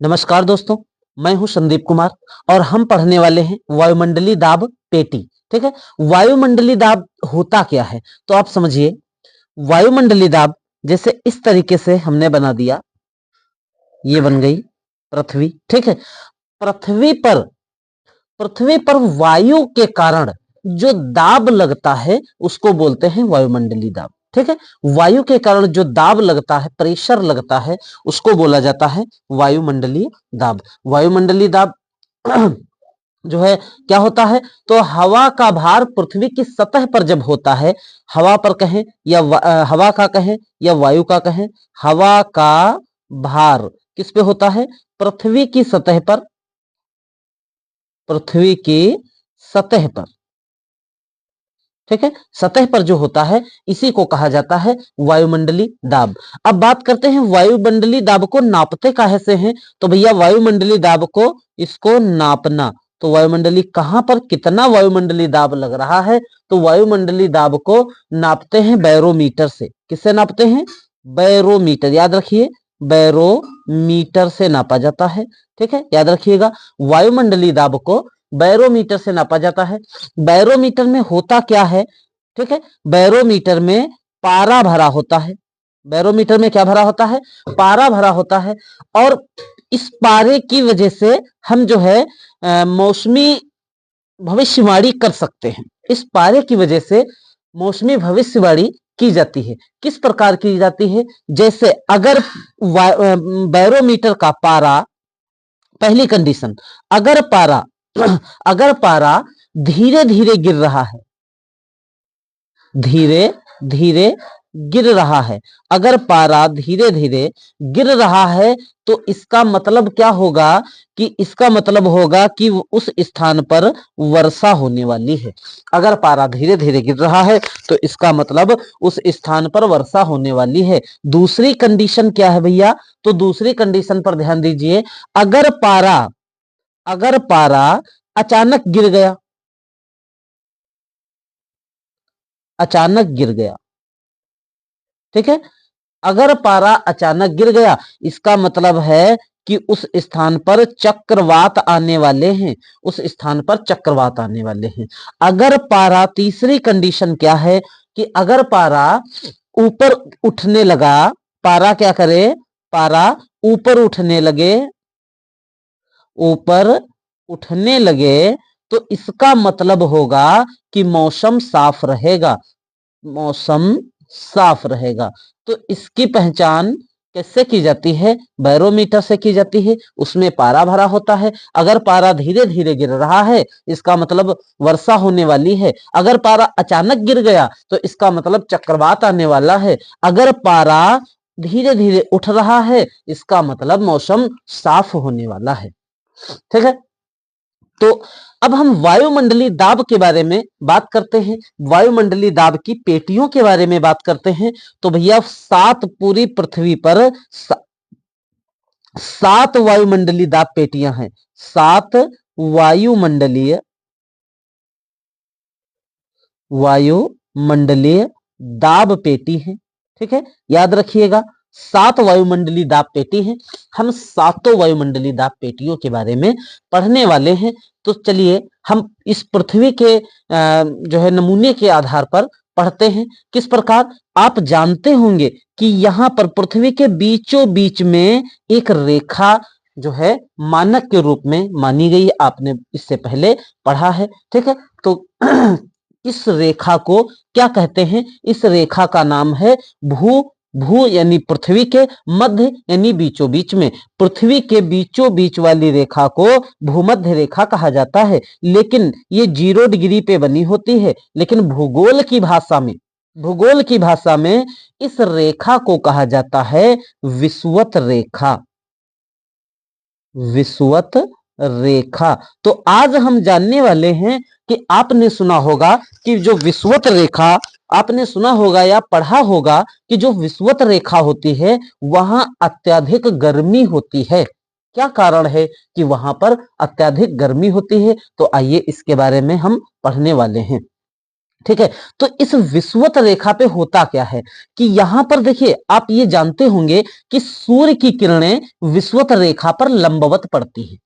नमस्कार दोस्तों, मैं हूं संदीप कुमार और हम पढ़ने वाले हैं वायुमंडलीय दाब पेटी। ठीक है, वायुमंडलीय दाब होता क्या है तो आप समझिए। वायुमंडलीय दाब जैसे इस तरीके से हमने बना दिया, ये बन गई पृथ्वी। ठीक है, पृथ्वी पर वायु के कारण जो दाब लगता है उसको बोलते हैं वायुमंडलीय दाब। ठीक है, वायु के कारण जो दाब लगता है, प्रेशर लगता है, उसको बोला जाता है वायुमंडलीय दाब। वायुमंडलीय दाब जो है क्या होता है, तो हवा का भार पृथ्वी की सतह पर जब होता है, हवा पर कहें या हवा का कहें या वायु का कहें, हवा का भार किस पे होता है, पृथ्वी की सतह पर, पृथ्वी की सतह पर। ठीक है, सतह पर जो होता है इसी को कहा जाता है वायुमंडलीय दाब। अब बात करते हैं वायुमंडलीय दाब को नापते काहे से हैं, तो भैया वायुमंडलीय दाब को इसको नापना, तो वायुमंडलीय कहां पर कितना वायुमंडलीय दाब लग रहा है, तो वायुमंडलीय दाब को नापते हैं बैरोमीटर से। किससे नापते हैं, बैरोमीटर, याद रखिए बैरोमीटर से नापा जाता है। ठीक है, याद रखिएगा वायुमंडलीय दाब को बैरोमीटर से नापा जाता है। बैरोमीटर में होता क्या है, ठीक है, बैरोमीटर में पारा भरा होता है। बैरोमीटर में क्या भरा होता है, पारा भरा होता है। और इस पारे की वजह से हम जो है मौसमी भविष्यवाणी कर सकते हैं। इस पारे की वजह से मौसमी भविष्यवाणी की जाती है। किस प्रकार की जाती है, जैसे अगर बैरोमीटर का पारा, पहली कंडीशन, अगर पारा अगर पारा धीरे धीरे गिर रहा है, धीरे धीरे गिर रहा है, अगर पारा धीरे धीरे गिर रहा है तो इसका मतलब क्या होगा, कि इसका मतलब होगा कि उस स्थान पर वर्षा होने वाली है। अगर पारा धीरे धीरे गिर रहा है तो इसका मतलब उस स्थान पर वर्षा होने वाली है। दूसरी कंडीशन क्या है भैया, तो दूसरी कंडीशन पर ध्यान दीजिए। अगर पारा अचानक गिर गया, अचानक गिर गया, ठीक है, अगर पारा अचानक गिर गया इसका मतलब है कि उस स्थान पर चक्रवात आने वाले हैं, उस स्थान पर चक्रवात आने वाले हैं। अगर पारा, तीसरी कंडीशन क्या है, कि अगर पारा ऊपर उठने लगा, पारा क्या करे, पारा ऊपर उठने लगे, ऊपर उठने लगे, तो इसका मतलब होगा कि मौसम साफ रहेगा, मौसम साफ रहेगा। तो इसकी पहचान कैसे की जाती है, बैरोमीटर से की जाती है। उसमें पारा भरा होता है। अगर पारा धीरे धीरे गिर रहा है इसका मतलब वर्षा होने वाली है। अगर पारा अचानक गिर गया तो इसका मतलब चक्रवात आने वाला है। अगर पारा धीरे धीरे उठ रहा है इसका मतलब मौसम साफ होने वाला है। ठीक है, तो अब हम वायुमंडलीय दाब के बारे में बात करते हैं, वायुमंडलीय दाब की पेटियों के बारे में बात करते हैं। तो भैया पूरी पृथ्वी पर 7 वायुमंडलीय दाब पेटियां हैं। 7 वायुमंडलीय दाब पेटी है। ठीक है, याद रखिएगा 7 वायुमंडलीय दाब पेटी है। हम 7 वायुमंडलीय दाब पेटियों के बारे में पढ़ने वाले हैं। तो चलिए हम इस पृथ्वी के जो है नमूने के आधार पर पढ़ते हैं। किस प्रकार, आप जानते होंगे कि यहाँ पर पृथ्वी के बीचों बीच में एक रेखा जो है मानक के रूप में मानी गई है, आपने इससे पहले पढ़ा है। ठीक है, तो इस रेखा को क्या कहते हैं, इस रेखा का नाम है भू यानी पृथ्वी के मध्य यानी बीचों बीच में, पृथ्वी के बीचों बीच वाली रेखा को भूमध्य रेखा कहा जाता है। लेकिन ये 0 डिग्री पे बनी होती है। लेकिन भूगोल की भाषा में इस रेखा को कहा जाता है विषुवत रेखा, विषुवत रेखा। तो आज हम जानने वाले हैं कि आपने सुना होगा कि जो विषुवत रेखा, आपने सुना होगा या पढ़ा होगा कि जो विषुवत रेखा होती है वहां अत्यधिक गर्मी होती है। क्या कारण है कि वहां पर अत्यधिक गर्मी होती है, तो आइए इसके बारे में हम पढ़ने वाले हैं। ठीक है। तो इस विषुवत रेखा पे होता क्या है कि यहां पर देखिए, आप ये जानते होंगे कि सूर्य की किरणें विषुवत रेखा पर लंबवत पड़ती हैं।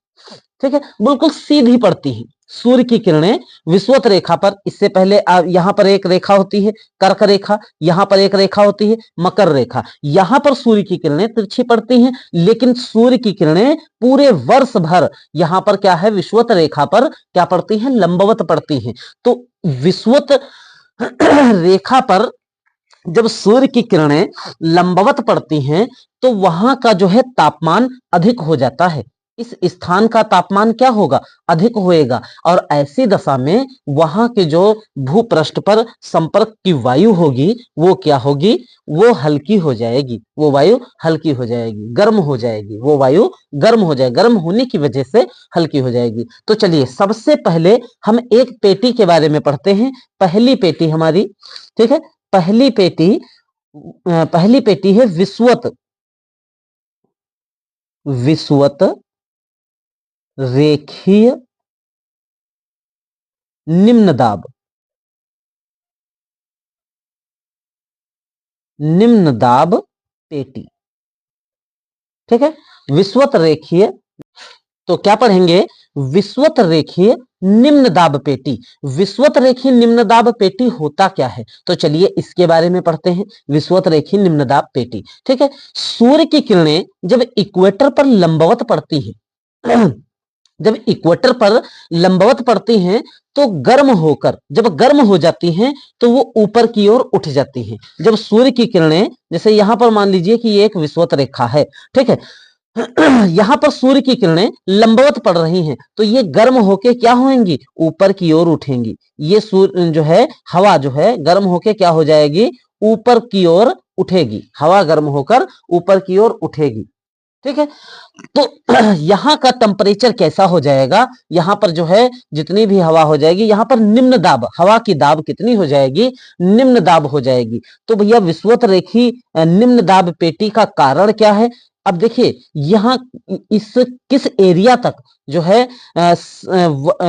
ठीक है, बिल्कुल सीधी पड़ती है सूर्य की किरणें विषुवत रेखा पर। इससे पहले यहां पर एक रेखा होती है कर्क रेखा, यहां पर एक रेखा होती है मकर रेखा। यहां पर सूर्य की किरणें तिरछी पड़ती हैं, लेकिन सूर्य की किरणें पूरे वर्ष भर यहां पर क्या है, विषुवत रेखा पर क्या पड़ती हैं, लंबवत पड़ती हैं। तो विषुवत रेखा पर जब सूर्य की किरणें लंबवत पड़ती हैं तो वहां का जो है तापमान अधिक हो जाता है। इस स्थान का तापमान क्या होगा, अधिक होएगा। और ऐसी दशा में वहां के जो भूपृष्ठ पर संपर्क की वायु होगी वो क्या होगी, वो हल्की हो जाएगी। वो वायु हल्की हो जाएगी, गर्म हो जाएगी। वो वायु गर्म हो जाएगी, गर्म होने की वजह से हल्की हो जाएगी। तो चलिए सबसे पहले हम एक पेटी के बारे में पढ़ते हैं। पहली पेटी हमारी, ठीक है, पहली पेटी है विषुवत विषुवत रेखीय निम्न दाब, निम्न दाब पेटी। ठीक है, विषुवत रेखीय, तो क्या पढ़ेंगे, विषुवत रेखीय निम्न दाब पेटी। विषुवत रेखीय निम्न दाब पेटी होता क्या है, तो चलिए इसके बारे में पढ़ते हैं। विषुवत रेखीय निम्न दाब पेटी, ठीक है। सूर्य की किरणें जब इक्वेटर पर लंबवत पड़ती है जब इक्वेटर पर लंबवत पड़ती हैं तो गर्म होकर, जब गर्म हो जाती हैं तो वो ऊपर की ओर उठ जाती हैं। जब सूर्य की किरणें, जैसे यहां पर मान लीजिए कि ये एक विषुवत रेखा है, ठीक है, यहां पर सूर्य की किरणें लंबवत पड़ रही हैं तो ये गर्म होके क्या होंगी, ऊपर की ओर उठेंगी। ये सूर्य जो है, हवा जो है गर्म होके क्या हो जाएगी, ऊपर की ओर उठेगी। हवा गर्म होकर ऊपर की ओर उठेगी, ठीक है। तो यहां का टेम्परेचर कैसा हो जाएगा, यहां पर जो है जितनी भी हवा हो जाएगी, यहां पर निम्न दाब, हवा की दाब कितनी हो जाएगी, निम्न दाब हो जाएगी। तो भैया विषुवत रेखी निम्न दाब पेटी का कारण क्या है। अब देखिए यहां इस किस एरिया तक जो है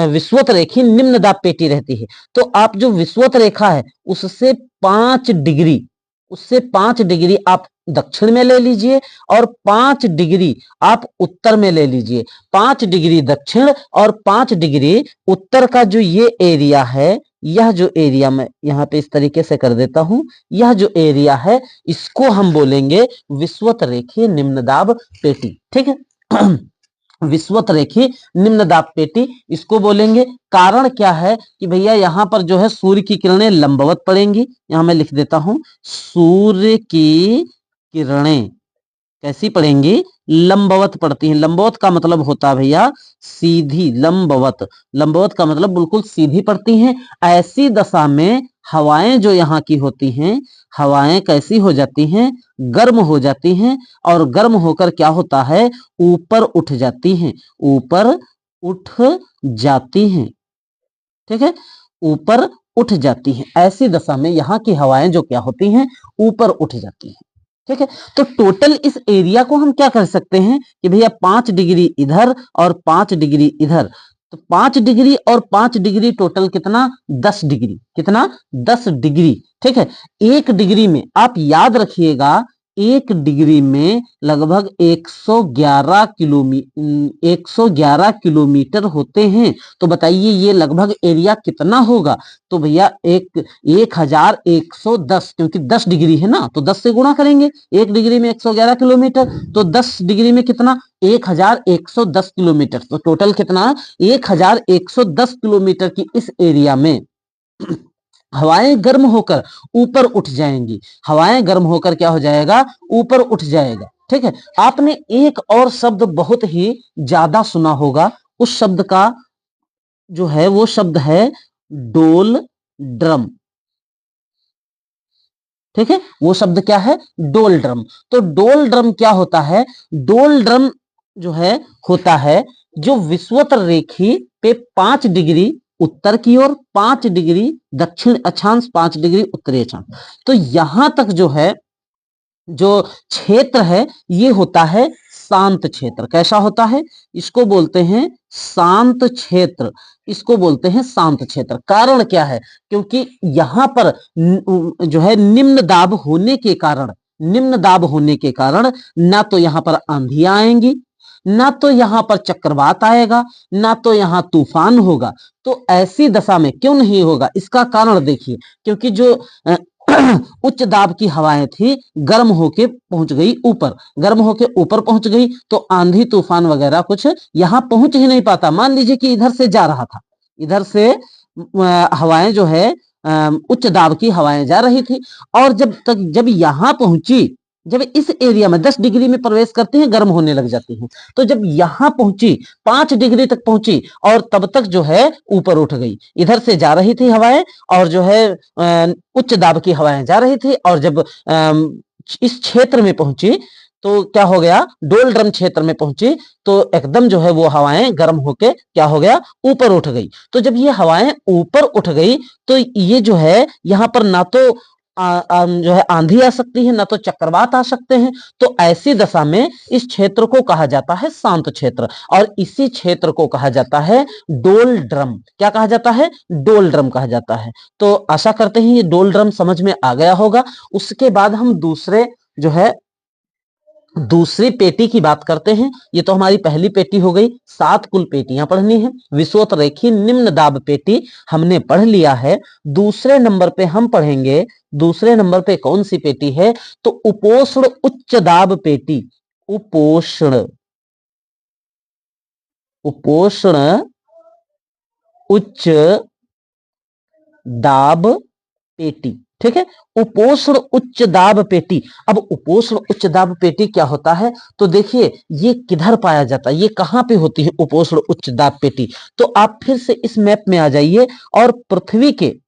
विषुवत रेखी निम्न दाब पेटी रहती है, तो आप जो विषुवत रेखा है उससे 5 डिग्री, उससे 5 डिग्री आप दक्षिण में ले लीजिए और 5 डिग्री आप उत्तर में ले लीजिए। 5 डिग्री दक्षिण और 5 डिग्री उत्तर का जो ये एरिया है, यह जो एरिया मैं यहाँ पे इस तरीके से कर देता हूं, यह जो एरिया है इसको हम बोलेंगे विषुवत रेखीय निम्न दाब पेटी, ठीक है। विषुवत रेखी निम्न दाब पेटी इसको बोलेंगे। कारण क्या है कि भैया यहां पर जो है सूर्य की किरणें लंबवत पड़ेंगी। यहां मैं लिख देता हूं, सूर्य की किरणें कैसी पड़ेंगी, लंबवत पड़ती हैं। लंबवत का मतलब होता है भैया सीधी, लंबवत, लंबवत का मतलब बिल्कुल सीधी पड़ती हैं। ऐसी दशा में हवाएं जो यहाँ की होती हैं, हवाएं कैसी हो जाती हैं, गर्म हो जाती हैं। और गर्म होकर क्या होता है, ऊपर उठ जाती हैं, ऊपर उठ जाती हैं, ठीक है, ऊपर उठ जाती हैं। ऐसी दशा में यहाँ की हवाएं जो क्या होती हैं, ऊपर उठ जाती हैं, ठीक है। तो टोटल इस एरिया को हम क्या कर सकते हैं कि भैया 5 डिग्री इधर और 5 डिग्री इधर, तो 5 डिग्री और 5 डिग्री टोटल कितना, 10 डिग्री, कितना, 10 डिग्री, ठीक है। 1 डिग्री में आप याद रखिएगा, 1 डिग्री में लगभग 111 किलोमीटर होते हैं। तो बताइए ये लगभग एरिया कितना होगा, तो भैया 1110, क्योंकि 10 डिग्री है ना तो 10 से गुणा करेंगे। 1 डिग्री में 111 किलोमीटर, तो 10 डिग्री में कितना, 1110 किलोमीटर। तो टोटल कितना, 1110 किलोमीटर की इस एरिया में हवाएं गर्म होकर ऊपर उठ जाएंगी। हवाएं गर्म होकर क्या हो जाएगा, ऊपर उठ जाएगा, ठीक है। आपने एक और शब्द बहुत ही ज्यादा सुना होगा, उस शब्द का जो है वो शब्द है डोल ड्रम, ठीक है। वो शब्द क्या है, डोल ड्रम। तो डोल ड्रम क्या होता है, डोल ड्रम जो है होता है जो विषुवत रेखी पे 5 डिग्री उत्तर की ओर, 5 डिग्री दक्षिण अक्षांश, 5 डिग्री उत्तरी अक्षांश, तो यहां तक जो है जो क्षेत्र है ये होता है शांत क्षेत्र। कैसा होता है? इसको बोलते हैं शांत क्षेत्र, इसको बोलते हैं शांत क्षेत्र। कारण क्या है? क्योंकि यहां पर जो है निम्न दाब होने के कारण, निम्न दाब होने के कारण ना तो यहां पर आंधियां आएंगी, ना तो यहां पर चक्रवात आएगा, ना तो यहां तूफान होगा। तो ऐसी दशा में क्यों नहीं होगा, इसका कारण देखिए, क्योंकि जो उच्च दाब की हवाएं थी गर्म होके पहुंच गई ऊपर, गर्म होके ऊपर पहुंच गई, तो आंधी तूफान वगैरह कुछ यहां पहुंच ही नहीं पाता। मान लीजिए कि इधर से जा रहा था, इधर से हवाएं जो है उच्च दाब की हवाएं जा रही थी, और जब यहां पहुंची, जब इस एरिया में 10 डिग्री में प्रवेश करती हैं गर्म होने लग जाती हैं, तो जब यहां पहुंची 5 डिग्री तक पहुंची, और तब तक जो है ऊपर उठ गई। इधर से जा रही थी हवाएं, और जो है उच्च दाब की हवाएं जा रही थी, और जब इस क्षेत्र में पहुंची तो क्या हो गया, डोल ड्रम क्षेत्र में पहुंची, तो एकदम जो है वो हवाएं गर्म होके क्या हो गया, ऊपर उठ गई। तो जब ये हवाएं ऊपर उठ गई, तो ये जो है यहां पर ना तो जो है आंधी आ सकती है, ना तो चक्रवात आ सकते हैं। तो ऐसी दशा में इस क्षेत्र को कहा जाता है शांत क्षेत्र, और इसी क्षेत्र को कहा जाता है डोल ड्रम। क्या कहा जाता है? डोल ड्रम कहा जाता है। तो आशा करते हैं ये डोल ड्रम समझ में आ गया होगा। उसके बाद हम दूसरे जो है दूसरी पेटी की बात करते हैं। ये तो हमारी पहली पेटी हो गई, 7 कुल पेटियां पढ़नी है। विषुवत रेखी निम्न दाब पेटी हमने पढ़ लिया है। दूसरे नंबर पे हम पढ़ेंगे, दूसरे नंबर पे कौन सी पेटी है, तो उपोष्ण उच्च दाब पेटी। उपोष्ण, उपोष्ण उच्च दाब पेटी, ठीक है। उपोष्ण उच्च दाब पेटी। अब उपोष्ण उच्च दाब पेटी क्या होता है, तो देखिए ये किधर पाया जाता है, ये कहां पे होती है उपोष्ण उच्च दाब पेटी। तो आप फिर से इस मैप में आ जाइए, और पृथ्वी के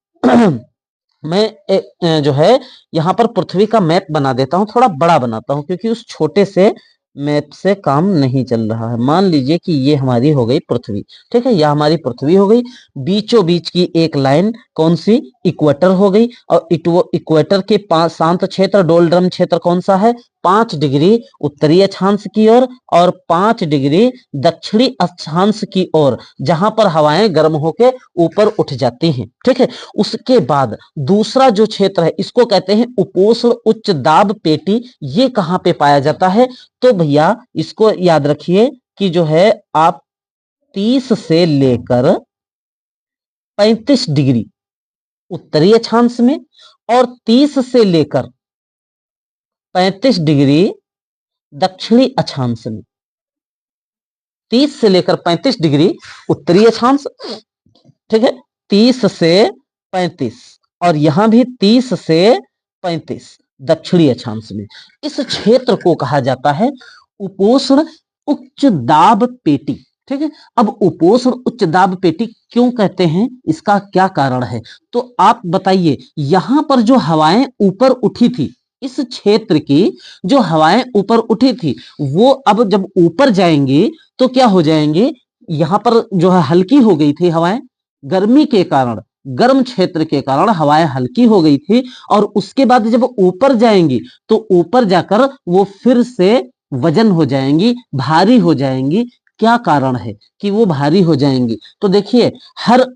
मैं जो है यहां पर पृथ्वी का मैप बना देता हूं, थोड़ा बड़ा बनाता हूं, क्योंकि उस छोटे से मैप से काम नहीं चल रहा है। मान लीजिए कि ये हमारी हो गई पृथ्वी, ठीक है, यह हमारी पृथ्वी हो गई। बीचों बीच की एक लाइन कौन सी, इक्वेटर हो गई, और इक्वेटर के पास शांत क्षेत्र डोलड्रम क्षेत्र कौन सा है, 5 डिग्री उत्तरी अक्षांश की ओर, और 5 डिग्री दक्षिणी अक्षांश की ओर, जहां पर हवाएं गर्म होके ऊपर उठ जाती हैं, ठीक है। उसके बाद दूसरा जो क्षेत्र है इसको कहते हैं उपोष्ण उच्च दाब पेटी। ये कहां पे पाया जाता है, तो भैया इसको याद रखिए कि जो है आप 30 से लेकर 35 डिग्री उत्तरी अक्षांश में, और 30 से लेकर 35 डिग्री दक्षिणी अक्षांश में। 30 से लेकर 35 डिग्री उत्तरी अक्षांश, ठीक है, 30 से 35, और यहां भी 30 से 35 दक्षिणी अक्षांश में। इस क्षेत्र को कहा जाता है उपोष्ण उच्च दाब पेटी, ठीक है। अब उपोष्ण उच्च दाब पेटी क्यों कहते हैं, इसका क्या कारण है, तो आप बताइए। यहां पर जो हवाएं ऊपर उठी थी, इस क्षेत्र की जो हवाएं ऊपर उठी थी, वो अब जब ऊपर जाएंगी तो क्या हो जाएंगे, यहां पर जो है हल्की हो गई थी हवाएं, गर्मी के कारण, गर्म क्षेत्र के कारण हवाएं हल्की हो गई थी, और उसके बाद जब ऊपर जाएंगी तो ऊपर जाकर वो फिर से वजन हो जाएंगी, भारी हो जाएंगी। क्या कारण है कि वो भारी हो जाएंगी, तो देखिए हर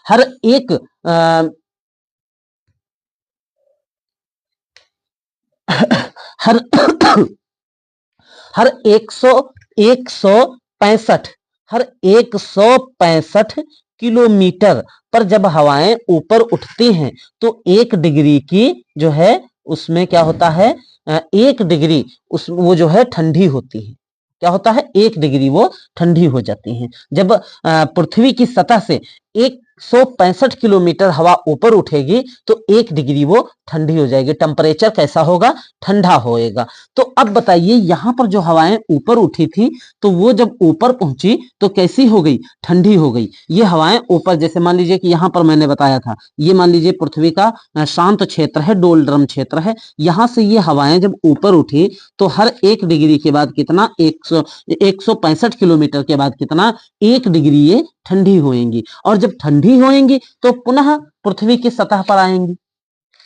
हर एक हर हर 165 हर 165 किलोमीटर पर जब हवाएं ऊपर उठती हैं, तो 1 डिग्री की जो है उसमें क्या होता है, 1 डिग्री उस वो जो है ठंडी होती है। क्या होता है, 1 डिग्री वो ठंडी हो जाती है। जब पृथ्वी की सतह से 165 किलोमीटर हवा ऊपर उठेगी, तो 1 डिग्री वो ठंडी हो जाएगी। टेम्परेचर कैसा होगा, ठंडा होएगा। तो अब बताइए यहां पर जो हवाएं ऊपर उठी थी, तो वो जब ऊपर पहुंची तो कैसी हो गई, ठंडी हो गई। ये हवाएं ऊपर, जैसे मान लीजिए कि यहां पर मैंने बताया था, ये मान लीजिए पृथ्वी का शांत क्षेत्र है, डोलड्रम क्षेत्र है। यहां से ये हवाएं जब ऊपर उठी, तो हर 1 डिग्री के बाद कितना, 165 किलोमीटर के बाद कितना, 1 डिग्री ये ठंडी होएंगी, और जब ठंडी होएंगी तो पुनः पृथ्वी की सतह पर आएंगी।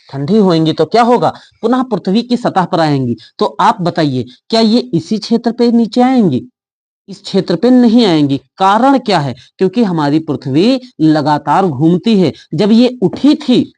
ठंडी होंगी तो क्या होगा, पुनः पृथ्वी की सतह पर आएंगी। तो आप बताइए क्या ये इसी क्षेत्र पे नीचे आएंगी? इस क्षेत्र पे नहीं आएंगी। कारण क्या है? क्योंकि हमारी पृथ्वी लगातार घूमती है। जब ये उठी थी,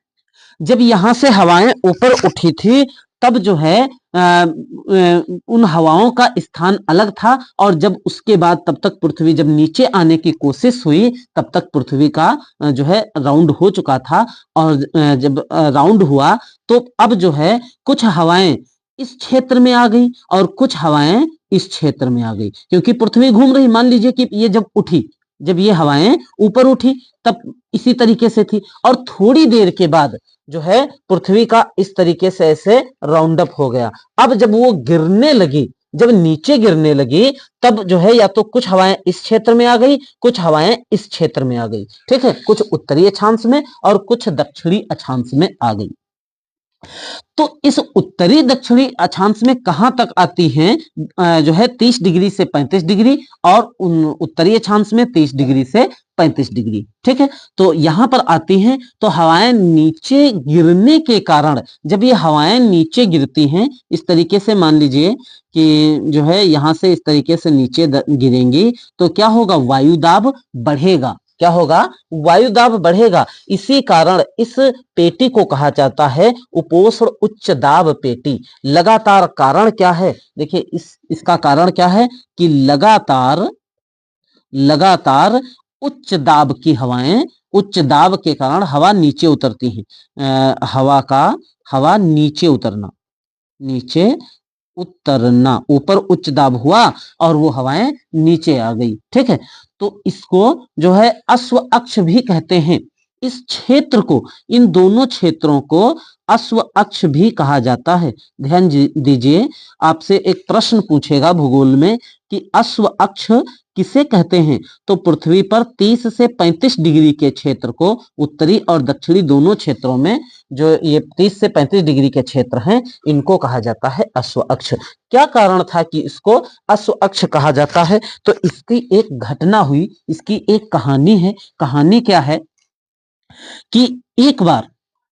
जब यहां से हवाएं ऊपर उठी थी, तब जो है उन हवाओं का स्थान अलग था, और जब उसके बाद तब तक पृथ्वी जब नीचे आने की कोशिश हुई, तब तक पृथ्वी का जो है राउंड हो चुका था। और जब राउंड हुआ तो अब जो है कुछ हवाएं इस क्षेत्र में आ गई और कुछ हवाएं इस क्षेत्र में आ गई, क्योंकि पृथ्वी घूम रही। मान लीजिए कि ये जब उठी, जब ये हवाएं ऊपर उठी, तब इसी तरीके से थी, और थोड़ी देर के बाद जो है पृथ्वी का इस तरीके से ऐसे राउंड अप हो गया। अब जब वो गिरने लगी, जब नीचे गिरने लगी, तब जो है या तो कुछ हवाएं इस क्षेत्र में आ गई, कुछ हवाएं इस क्षेत्र में आ गई, ठीक है, कुछ उत्तरी अक्षांश में और कुछ दक्षिणी अक्षांश में आ गई। तो इस उत्तरी दक्षिणी अक्षांश में कहां तक आती हैं, जो है 30 डिग्री से 35 डिग्री, और उत्तरी अक्षांश में 30 डिग्री से 35 डिग्री, ठीक है। तो यहां पर आती हैं, तो हवाएं नीचे गिरने के कारण, जब ये हवाएं नीचे गिरती हैं इस तरीके से, मान लीजिए कि जो है यहां से इस तरीके से नीचे गिरेंगी, तो क्या होगा, वायुदाब बढ़ेगा। क्या होगा, वायुदाब बढ़ेगा। इसी कारण इस पेटी को कहा जाता है उपोष्ण उच्च दाब पेटी। लगातार कारण क्या है, देखिए इसका कारण क्या है कि लगातार उच्च दाब की हवाएं, उच्च दाब के कारण हवा नीचे उतरती हैं। हवा नीचे उतरना, नीचे उतरना, ऊपर उच्च दाब हुआ और वो हवाएं नीचे आ गई, ठीक है। तो इसको जो है अश्व अक्ष भी कहते हैं। इस क्षेत्र को, इन दोनों क्षेत्रों को अश्व अक्ष भी कहा जाता है। ध्यान दीजिए, आपसे एक प्रश्न पूछेगा भूगोल में कि अश्व अक्ष किसे कहते हैं, तो पृथ्वी पर 30 से 35 डिग्री के क्षेत्र को, उत्तरी और दक्षिणी दोनों क्षेत्रों में जो ये 30 से 35 डिग्री के क्षेत्र हैं, इनको कहा जाता है अश्व अक्ष। क्या कारण था कि इसको अश्व अक्ष कहा जाता है, तो इसकी एक घटना हुई, इसकी एक कहानी है। कहानी क्या है कि एक बार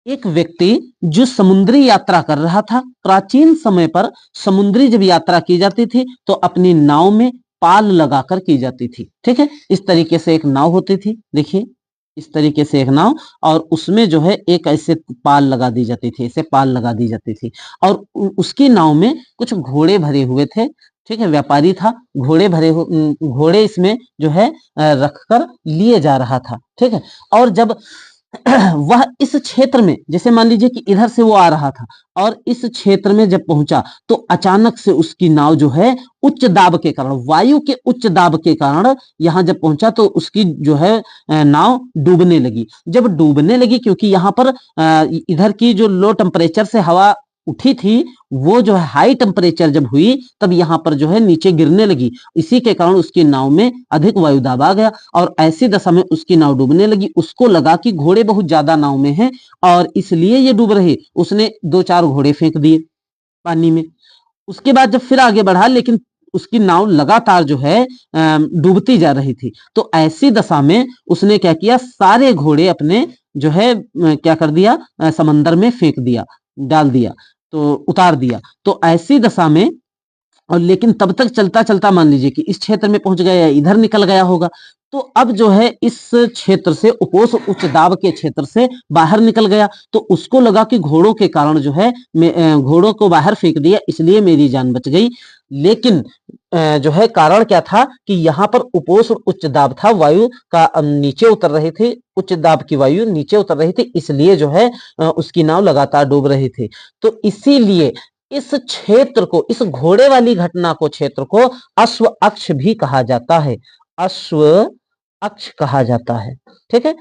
एक व्यक्ति जो समुद्री यात्रा कर रहा था, प्राचीन समय पर समुद्री जब यात्रा की जाती थी तो अपनी नाव में पाल लगाकर की जाती थी, ठीक है। इस तरीके से एक नाव होती थी, देखिए इस तरीके से एक नाव, और उसमें जो है एक ऐसे पाल लगा दी जाती थी, ऐसे पाल लगा दी जाती थी, और उसकी नाव में कुछ घोड़े भरे हुए थे, ठीक है। व्यापारी था, घोड़े इसमें जो है रखकर लिए जा रहा था, ठीक है। और जब वह इस क्षेत्र में, जैसे मान लीजिए कि इधर से वो आ रहा था और इस क्षेत्र में जब पहुंचा, तो अचानक से उसकी नाव जो है उच्च दाब के कारण, वायु के उच्च दाब के कारण यहां जब पहुंचा तो उसकी जो है नाव डूबने लगी। जब डूबने लगी, क्योंकि यहां पर इधर की जो लो टेम्परेचर से हवा उठी थी, वो जो है हाई टेम्परेचर जब हुई, तब यहां पर जो है नीचे गिरने लगी। इसी के कारण उसकी नाव में अधिक वायुदाब आ गया और ऐसी दशा में उसकी नाव डूबने लगी। उसको लगा कि घोड़े बहुत ज्यादा नाव में हैं और इसलिए ये डूब रहे। उसने 2-4 घोड़े फेंक दिए पानी में। उसके बाद जब फिर आगे बढ़ा, लेकिन उसकी नाव लगातार जो है डूबती जा रही थी। तो ऐसी दशा में उसने क्या किया, सारे घोड़े अपने जो है क्या कर दिया, समंदर में फेंक दिया, डाल दिया, तो उतार दिया। तो ऐसी दशा में, और लेकिन तब तक चलता चलता मान लीजिए कि इस क्षेत्र में पहुंच गया या इधर निकल गया होगा, तो अब जो है इस क्षेत्र से, उपोष्ण उच्च दाब के क्षेत्र से बाहर निकल गया, तो उसको लगा कि घोड़ों के कारण जो है घोड़ों को बाहर फेंक दिया, इसलिए मेरी जान बच गई। लेकिन जो है कारण क्या था कि यहाँ पर उपोष्ण उच्च दाब था, वायु का नीचे उतर रही थी, उच्च दाब की वायु नीचे उतर रही थी, इसलिए जो है उसकी नाव लगातार डूब रही थी। तो इसीलिए इस क्षेत्र को, इस घोड़े वाली घटना को, क्षेत्र को अश्व अक्ष भी कहा जाता है, अश्व अक्ष कहा जाता है, ठीक है।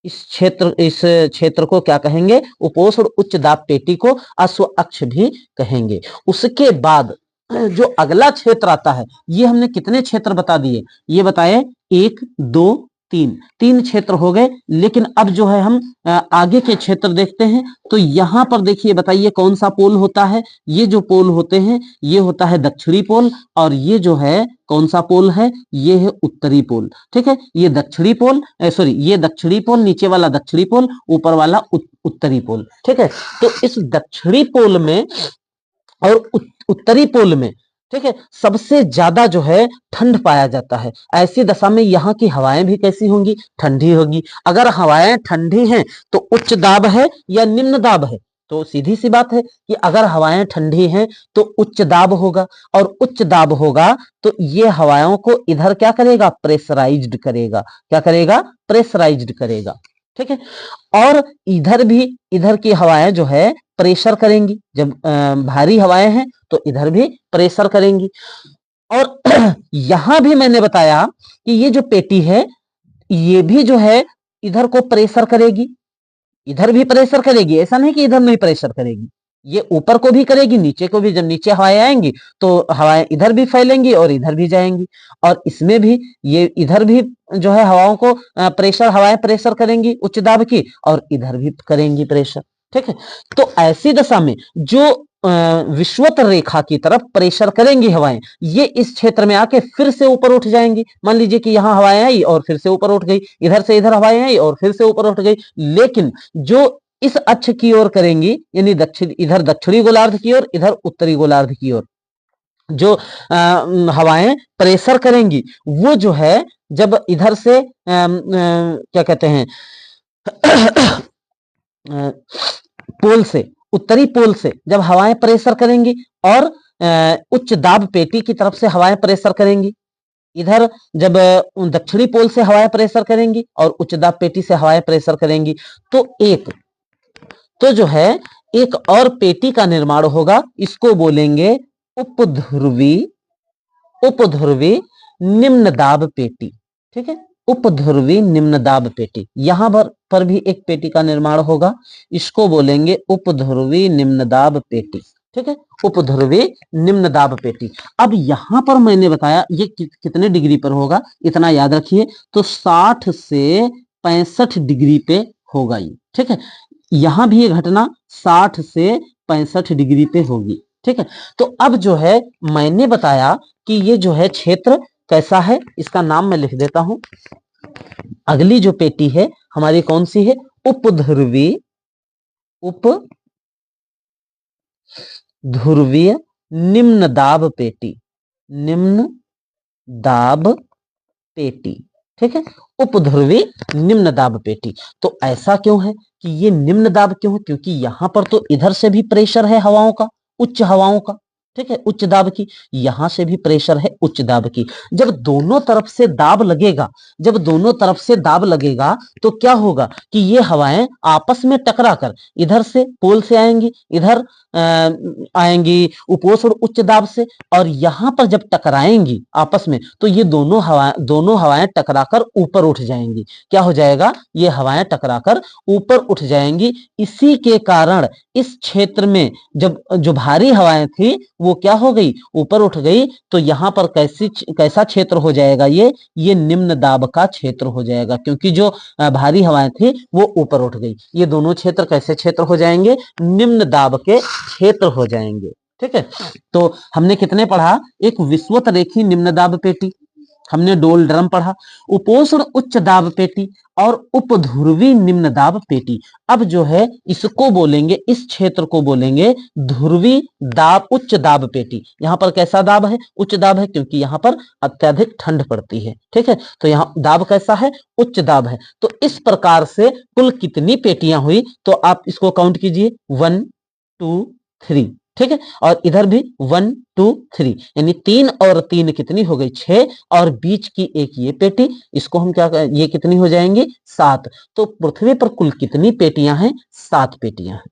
इस क्षेत्र को क्या कहेंगे, उपोष्ण उच्च दाब पेटी को अश्व अक्ष भी कहेंगे। उसके बाद जो अगला क्षेत्र आता है, ये हमने कितने क्षेत्र बता दिए, ये बताए 1, 2, तीन क्षेत्र हो गए। लेकिन अब जो है हम आगे के क्षेत्र देखते हैं। तो यहां पर देखिए, बताइए कौन सा पोल होता है। ये जो पोल होते हैं ये होता है दक्षिणी पोल, और ये जो है कौन सा पोल है, ये है उत्तरी पोल। ठीक है, ये दक्षिणी पोल, सॉरी ये दक्षिणी पोल, नीचे वाला दक्षिणी पोल, ऊपर वाला उत्तरी पोल। ठीक है, तो इस दक्षिणी पोल में और उत्तरी पोल में, ठीक है, सबसे ज्यादा जो है ठंड पाया जाता है। ऐसी दशा में यहाँ की हवाएं भी कैसी होंगी, ठंडी होगी। अगर हवाएं ठंडी हैं तो उच्च दाब है या निम्न दाब है, तो सीधी सी बात है कि अगर हवाएं ठंडी हैं तो उच्च दाब होगा, और उच्च दाब होगा तो ये हवाओं को इधर क्या करेगा, प्रेशराइज्ड करेगा। क्या करेगा, प्रेशराइज्ड करेगा। ठीक है, और इधर की हवाएं जो है प्रेशर करेंगी। जब भारी हवाएं हैं तो इधर भी प्रेशर करेंगी। और यहां भी मैंने बताया कि ये जो पेटी है ये भी जो है इधर को प्रेशर करेगी, इधर भी प्रेशर करेगी। ऐसा नहीं कि इधर नहीं प्रेशर करेगी, ये ऊपर को भी करेगी, नीचे को भी। जब नीचे हवाएं आएंगी तो हवाएं इधर भी फैलेंगी और इधर भी जाएंगी। और इसमें भी ये इधर भी जो है हवाओं को हवाएं प्रेशर करेंगी उच्च दाब की, और इधर भी करेंगी प्रेशर। ठीक है, तो ऐसी दशा में जो विषुवत रेखा की तरफ प्रेशर करेंगी हवाएं, ये इस क्षेत्र में आके फिर से ऊपर उठ जाएंगी। मान लीजिए कि यहाँ हवाएं आई और फिर से ऊपर उठ गई, इधर से इधर हवाएं आई और फिर से ऊपर उठ गई। लेकिन जो इस अक्ष की ओर करेंगी, यानी इधर दक्षिणी गोलार्ध की ओर, इधर उत्तरी गोलार्ध की ओर जो हवाएं प्रेशर करेंगी, वो जो है जब इधर से क्या कहते हैं पोल से, उत्तरी पोल से जब हवाएं प्रेशर करेंगी और उच्च दाब पेटी की तरफ से हवाएं प्रेशर करेंगी, इधर जब दक्षिणी पोल से हवाएं प्रेशर करेंगी और उच्च दाब पेटी से हवाएं प्रेशर करेंगी, तो जो है एक और पेटी का निर्माण होगा। इसको बोलेंगे उपध्रुवी निम्न दाब पेटी। ठीक है, उपध्रुवी निम्न दाब पेटी। यहां पर भी एक पेटी का निर्माण होगा, इसको बोलेंगे उपध्रुवी निम्न दाब पेटी। ठीक है, उपध्रुवी निम्न दाब पेटी। अब यहां पर मैंने बताया ये कितने डिग्री पर होगा, इतना याद रखिए, तो 60 से 65 डिग्री पे होगा ये। ठीक है, यहां भी ये घटना 60 से 65 डिग्री पे होगी। ठीक है, तो अब जो है मैंने बताया कि ये जो है क्षेत्र कैसा है, इसका नाम मैं लिख देता हूं। अगली जो पेटी है हमारी कौन सी है, उपध्रुवीय निम्न दाब पेटी। निम्न दाब पेटी, ठीक है, उपध्रुवी निम्न दाब पेटी। तो ऐसा क्यों है कि ये निम्न दाब क्यों है, क्योंकि यहां पर तो इधर से भी प्रेशर है हवाओं का, उच्च हवाओं का। ठीक है, उच्च दाब की, यहां से भी प्रेशर है उच्च दाब की। जब दोनों तरफ से दाब लगेगा तो क्या होगा कि ये हवाएं आपस में टकराकर इधर से पोल से आएंगी, इधर आएंगी उपोष्ण उच्च दाब से, और यहां पर जब टकराएंगी आपस में तो ये दोनों हवाएं टकराकर ऊपर उठ जाएंगी। क्या हो जाएगा, ये हवाएं टकराकर ऊपर उठ जाएंगी। इसी के कारण इस क्षेत्र में जब जो भारी हवाएं थी वो क्या हो गई, ऊपर उठ गई। तो यहां पर कैसा क्षेत्र हो जाएगा, ये निम्न दाब का क्षेत्र हो जाएगा, क्योंकि जो भारी हवाएं थी वो ऊपर उठ गई। ये दोनों क्षेत्र कैसे क्षेत्र हो जाएंगे, निम्न दाब के क्षेत्र हो जाएंगे। ठीक है, तो हमने कितने पढ़ा, एक विषुवत रेखी निम्न दाब पेटी, हमने डोल ड्रम पढ़ा, उपोष्ण उच्च दाब पेटी और उपध्रुवी निम्न दाब पेटी। अब जो है इसको बोलेंगे, इस क्षेत्र को बोलेंगे ध्रुवी दाब उच्च दाब पेटी। यहां पर कैसा दाब है, उच्च दाब है, क्योंकि यहां पर अत्यधिक ठंड पड़ती है। ठीक है, तो यहां दाब कैसा है, उच्च दाब है। तो इस प्रकार से कुल कितनी पेटियां हुई, तो आप इसको काउंट कीजिए, 1 2 3। ठीक है, और इधर भी 1 2 3, यानी 3 और 3 कितनी हो गई, 6, और बीच की एक ये पेटी, इसको हम क्या, ये कितनी हो जाएंगी, 7। तो पृथ्वी पर कुल कितनी पेटियां हैं, 7 पेटियां हैं।